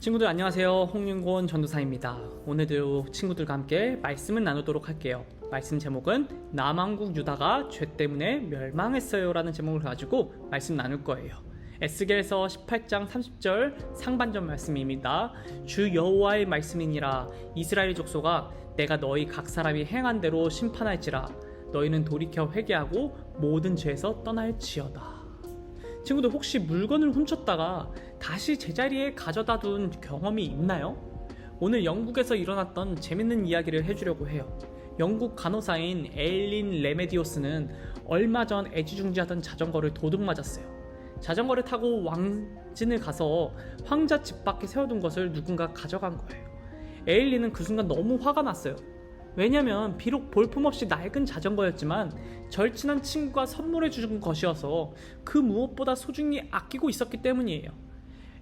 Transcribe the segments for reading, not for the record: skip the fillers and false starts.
친구들 안녕하세요. 홍윤곤 전도사입니다. 오늘도 친구들과 함께 말씀을 나누도록 할게요. 말씀 제목은 남왕국 유다가 죄 때문에 멸망했어요 라는 제목을 가지고 말씀 나눌 거예요. 에스겔서 18장 30절 상반절 말씀입니다. 주 여호와의 말씀이니라. 이스라엘 족속아, 내가 너희 각 사람이 행한 대로 심판할지라. 너희는 돌이켜 회개하고 모든 죄에서 떠날지어다. 친구들, 혹시 물건을 훔쳤다가 다시 제자리에 가져다 둔 경험이 있나요? 오늘 영국에서 일어났던 재밌는 이야기를 해주려고 해요. 영국 간호사인 에일린 레메디오스는 얼마 전 애지중지하던 자전거를 도둑 맞았어요. 자전거를 타고 왕진을 가서 황자 집 밖에 세워둔 것을 누군가 가져간 거예요. 에일린은 그 순간 너무 화가 났어요. 왜냐면 비록 볼품없이 낡은 자전거였지만 절친한 친구가 선물해 준 것이어서 그 무엇보다 소중히 아끼고 있었기 때문이에요.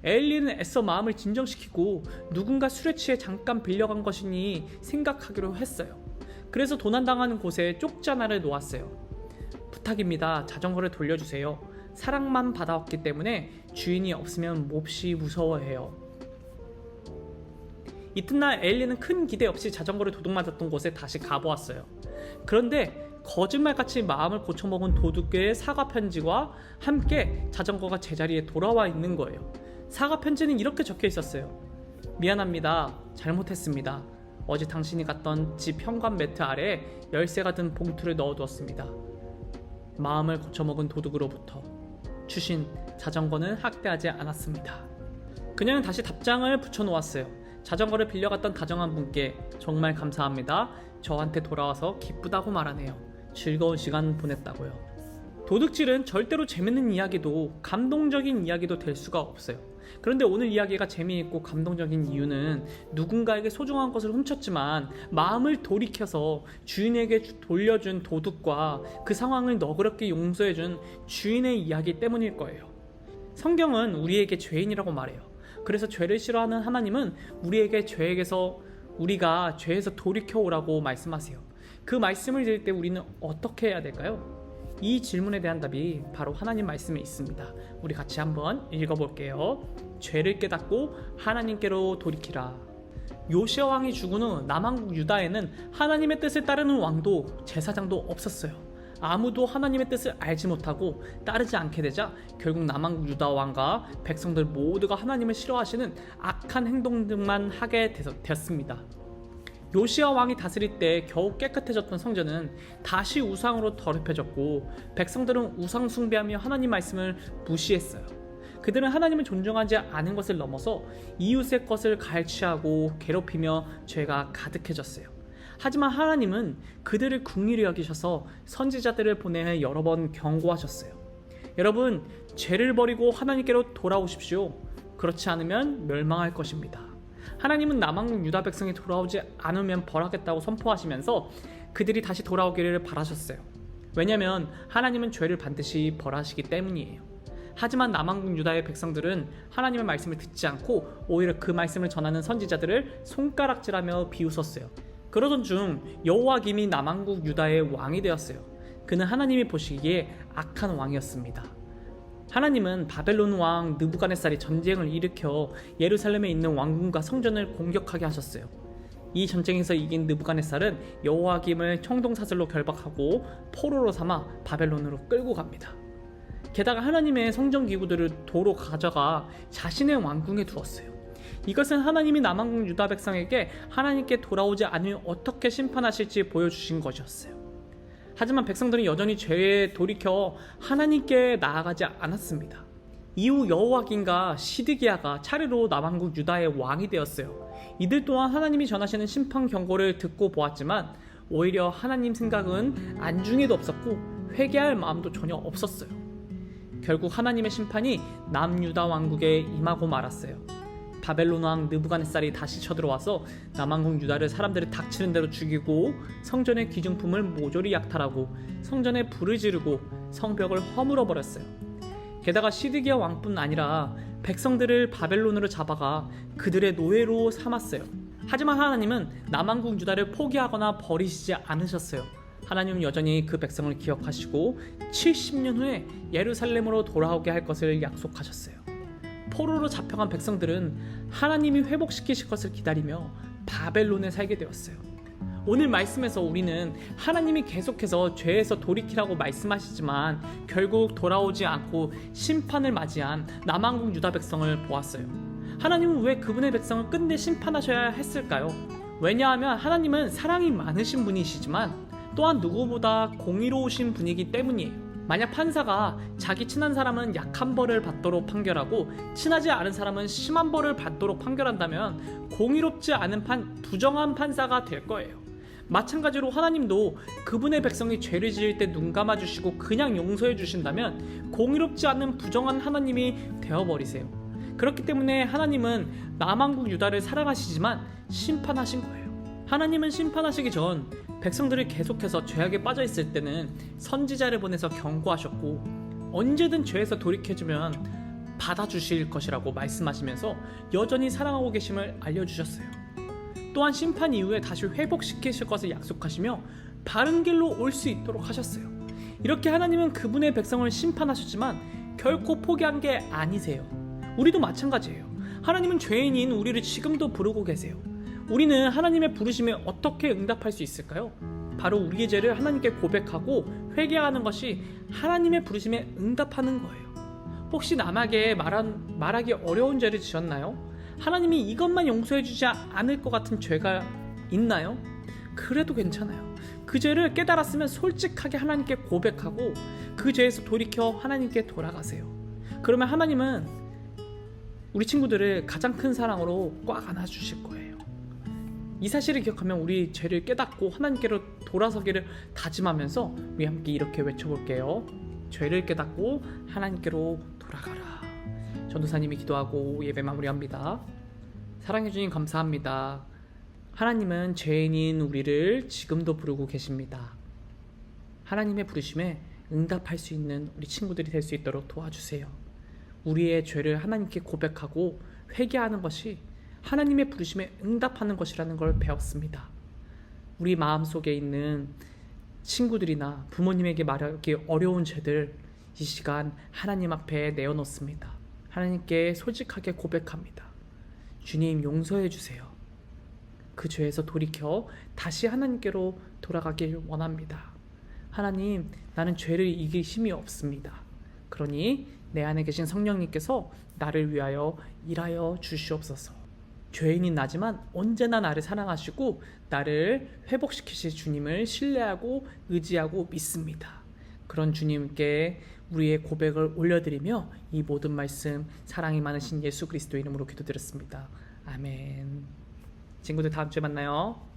에일린은 애써 마음을 진정시키고 누군가 술에 취해 잠깐 빌려간 것이니 생각하기로 했어요. 그래서 도난당하는 곳에 쪽지 하나를 놓았어요. 부탁입니다. 자전거를 돌려주세요. 사랑만 받아왔기 때문에 주인이 없으면 몹시 무서워해요. 이튿날 에일린은 큰 기대 없이 자전거를 도둑맞았던 곳에 다시 가보았어요. 그런데 거짓말같이 마음을 고쳐먹은 도둑의 사과 편지와 함께 자전거가 제자리에 돌아와 있는 거예요. 사과 편지는 이렇게 적혀 있었어요. 미안합니다. 잘못했습니다. 어제 당신이 갔던 집 현관 매트 아래에 열쇠가 든 봉투를 넣어두었습니다. 마음을 고쳐먹은 도둑으로부터 주신 자전거는 학대하지 않았습니다. 그녀는 다시 답장을 붙여놓았어요. 자전거를 빌려갔던 다정한 분께 정말 감사합니다. 저한테 돌아와서 기쁘다고 말하네요. 즐거운 시간 보냈다고요. 도둑질은 절대로 재밌는 이야기도 감동적인 이야기도 될 수가 없어요. 그런데 오늘 이야기가 재미있고 감동적인 이유는 누군가에게 소중한 것을 훔쳤지만 마음을 돌이켜서 주인에게 돌려준 도둑과 그 상황을 너그럽게 용서해준 주인의 이야기 때문일 거예요. 성경은 우리에게 죄인이라고 말해요. 그래서 죄를 싫어하는 하나님은 우리가 죄에서 돌이켜오라고 말씀하세요. 그 말씀을 들을 때 우리는 어떻게 해야 될까요? 이 질문에 대한 답이 바로 하나님 말씀에 있습니다. 우리 같이 한번 읽어볼게요. 죄를 깨닫고 하나님께로 돌이키라. 요시야 왕이 죽은 후 남왕국 유다에는 하나님의 뜻을 따르는 왕도 제사장도 없었어요. 아무도 하나님의 뜻을 알지 못하고 따르지 않게 되자 결국 남왕국 유다 왕과 백성들 모두가 하나님을 싫어하시는 악한 행동들만 하게 되었습니다. 요시야 왕이 다스릴 때 겨우 깨끗해졌던 성전은 다시 우상으로 더럽혀졌고 백성들은 우상 숭배하며 하나님 말씀을 무시했어요. 그들은 하나님을 존중하지 않은 것을 넘어서 이웃의 것을 갈취하고 괴롭히며 죄가 가득해졌어요. 하지만 하나님은 그들을 긍휼히 여기셔서 선지자들을 보내 여러 번 경고하셨어요. 여러분, 죄를 버리고 하나님께로 돌아오십시오. 그렇지 않으면 멸망할 것입니다. 하나님은 남왕국 유다 백성이 돌아오지 않으면 벌하겠다고 선포하시면서 그들이 다시 돌아오기를 바라셨어요. 왜냐하면 하나님은 죄를 반드시 벌하시기 때문이에요. 하지만 남왕국 유다의 백성들은 하나님의 말씀을 듣지 않고 오히려 그 말씀을 전하는 선지자들을 손가락질하며 비웃었어요. 그러던 중 여호와김이 남왕국 유다의 왕이 되었어요. 그는 하나님이 보시기에 악한 왕이었습니다. 하나님은 바벨론 왕 느부갓네살이 전쟁을 일으켜 예루살렘에 있는 왕궁과 성전을 공격하게 하셨어요. 이 전쟁에서 이긴 느부갓네살은 여호와김을 총동사슬로 결박하고 포로로 삼아 바벨론으로 끌고 갑니다. 게다가 하나님의 성전 기구들을 도로 가져가 자신의 왕궁에 두었어요. 이것은 하나님이 남왕국 유다 백성에게 하나님께 돌아오지 않으면 어떻게 심판하실지 보여주신 것이었어요. 하지만 백성들은 여전히 죄에 돌이켜 하나님께 나아가지 않았습니다. 이후 여호와김과 시드기야가 차례로 남왕국 유다의 왕이 되었어요. 이들 또한 하나님이 전하시는 심판 경고를 듣고 보았지만 오히려 하나님 생각은 안중에도 없었고 회개할 마음도 전혀 없었어요. 결국 하나님의 심판이 남유다 왕국에 임하고 말았어요. 바벨론 왕 느부갓네살이 다시 쳐들어와서 남왕국 유다를 사람들을 닥치는 대로 죽이고 성전의 귀중품을 모조리 약탈하고 성전에 불을 지르고 성벽을 허물어 버렸어요. 게다가 시드기야 왕뿐 아니라 백성들을 바벨론으로 잡아가 그들의 노예로 삼았어요. 하지만 하나님은 남왕국 유다를 포기하거나 버리시지 않으셨어요. 하나님은 여전히 그 백성을 기억하시고 70년 후에 예루살렘으로 돌아오게 할 것을 약속하셨어요. 포로로 잡혀간 백성들은 하나님이 회복시키실 것을 기다리며 바벨론에 살게 되었어요. 오늘 말씀에서 우리는 하나님이 계속해서 죄에서 돌이키라고 말씀하시지만 결국 돌아오지 않고 심판을 맞이한 남왕국 유다 백성을 보았어요. 하나님은 왜 그분의 백성을 끝내 심판하셔야 했을까요? 왜냐하면 하나님은 사랑이 많으신 분이시지만 또한 누구보다 공의로우신 분이기 때문이에요. 만약 판사가 자기 친한 사람은 약한 벌을 받도록 판결하고 친하지 않은 사람은 심한 벌을 받도록 판결한다면 공의롭지 않은 부정한 판사가 될 거예요. 마찬가지로 하나님도 그분의 백성이 죄를 지을 때 눈 감아주시고 그냥 용서해 주신다면 공의롭지 않은 부정한 하나님이 되어버리세요. 그렇기 때문에 하나님은 남왕국 유다를 사랑하시지만 심판하신 거예요. 하나님은 심판하시기 전 백성들이 계속해서 죄악에 빠져 있을 때는 선지자를 보내서 경고하셨고 언제든 죄에서 돌이켜주면 받아주실 것이라고 말씀하시면서 여전히 사랑하고 계심을 알려주셨어요. 또한 심판 이후에 다시 회복시키실 것을 약속하시며 바른 길로 올 수 있도록 하셨어요. 이렇게 하나님은 그분의 백성을 심판하셨지만 결코 포기한 게 아니세요. 우리도 마찬가지예요. 하나님은 죄인인 우리를 지금도 부르고 계세요. 우리는 하나님의 부르심에 어떻게 응답할 수 있을까요? 바로 우리의 죄를 하나님께 고백하고 회개하는 것이 하나님의 부르심에 응답하는 거예요. 혹시 남에게 말하기 어려운 죄를 지었나요? 하나님이 이것만 용서해 주지 않을 것 같은 죄가 있나요? 그래도 괜찮아요. 그 죄를 깨달았으면 솔직하게 하나님께 고백하고 그 죄에서 돌이켜 하나님께 돌아가세요. 그러면 하나님은 우리 친구들을 가장 큰 사랑으로 꽉 안아주실 거예요. 이 사실을 기억하면 우리 죄를 깨닫고 하나님께로 돌아서기를 다짐하면서 우리 함께 이렇게 외쳐볼게요. 죄를 깨닫고 하나님께로 돌아가라. 전도사님이 기도하고 예배 마무리합니다. 사랑해 주님 감사합니다. 하나님은 죄인인 우리를 지금도 부르고 계십니다. 하나님의 부르심에 응답할 수 있는 우리 친구들이 될 수 있도록 도와주세요. 우리의 죄를 하나님께 고백하고 회개하는 것이 하나님의 부르심에 응답하는 것이라는 걸 배웠습니다. 우리 마음속에 있는 친구들이나 부모님에게 말하기 어려운 죄들 이 시간 하나님 앞에 내어놓습니다. 하나님께 솔직하게 고백합니다. 주님 용서해 주세요. 그 죄에서 돌이켜 다시 하나님께로 돌아가길 원합니다. 하나님, 나는 죄를 이길 힘이 없습니다. 그러니 내 안에 계신 성령님께서 나를 위하여 일하여 주시옵소서. 죄인인 나지만 언제나 나를 사랑하시고 나를 회복시키실 주님을 신뢰하고 의지하고 믿습니다. 그런 주님께 우리의 고백을 올려드리며 이 모든 말씀 사랑이 많으신 예수 그리스도 이름으로 기도드렸습니다. 아멘. 친구들 다음 주에 만나요.